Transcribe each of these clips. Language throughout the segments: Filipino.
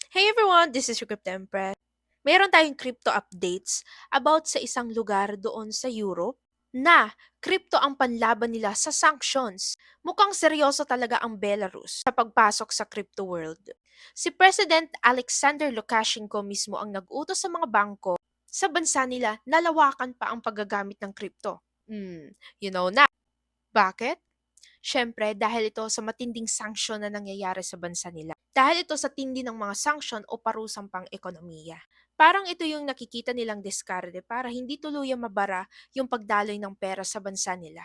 Hey everyone, this is your Crypto Empress. Meron tayong crypto updates about sa isang lugar doon sa Europe na crypto ang panlaban nila sa sanctions. Mukhang seryoso talaga ang Belarus sa pagpasok sa crypto world. Si President Alexander Lukashenko mismo ang nag-utos sa mga bangko sa bansa nila na lawakan pa ang paggagamit ng crypto. You know na. Bakit? Siyempre, dahil ito sa matinding sanksyon na nangyayari sa bansa nila. Dahil ito sa tindi ng mga sanksyon o parusang pang-ekonomiya. Parang ito yung nakikita nilang diskarte para hindi tuluyang mabara yung pagdaloy ng pera sa bansa nila.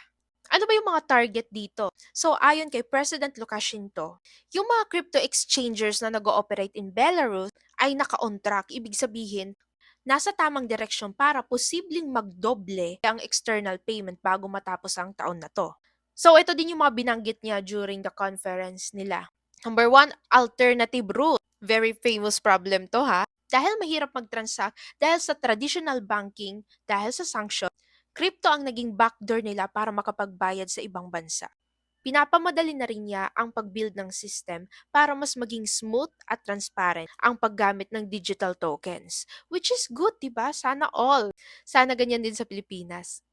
Ano ba yung mga target dito? So ayon kay President Lukashenko, yung mga crypto exchangers na nag-ooperate in Belarus ay naka-on track. Ibig sabihin, nasa tamang direksyon para posibleng magdoble ang external payment bago matapos ang taon na to. So ito din yung mga binanggit niya during the conference nila. Number one, alternative route. Very famous problem to ha. Dahil mahirap mag-transact, dahil sa traditional banking, dahil sa sanction, crypto ang naging backdoor nila para makapagbayad sa ibang bansa. Pinapamadali na rin niya ang pag-build ng system para mas maging smooth at transparent ang paggamit ng digital tokens. Which is good, diba? Sana all. Sana ganyan din sa Pilipinas.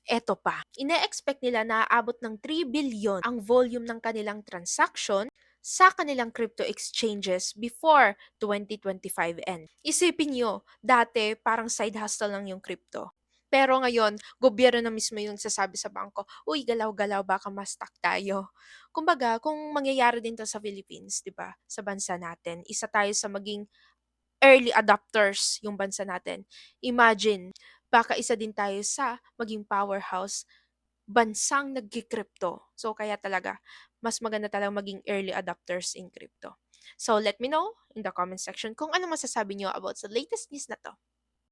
Eto pa, ine-expect nila na aabot ng 3 billion ang volume ng kanilang transaction sa kanilang crypto exchanges before 2025 end. Isipin nyo, dati parang side hustle lang yung crypto. Pero ngayon, gobyerno na mismo yung sasabi sa bangko, uy, galaw-galaw, baka ma-stuck tayo. Kumbaga, kung mangyayari din to sa Philippines, di ba, sa bansa natin, isa tayo sa maging early adopters yung bansa natin. Imagine, baka isa din tayo sa maging powerhouse bansang nagki-crypto. So, kaya talaga, mas maganda talagang maging early adopters in crypto. So, let me know in the comment section kung ano masasabi nyo about sa latest news na to.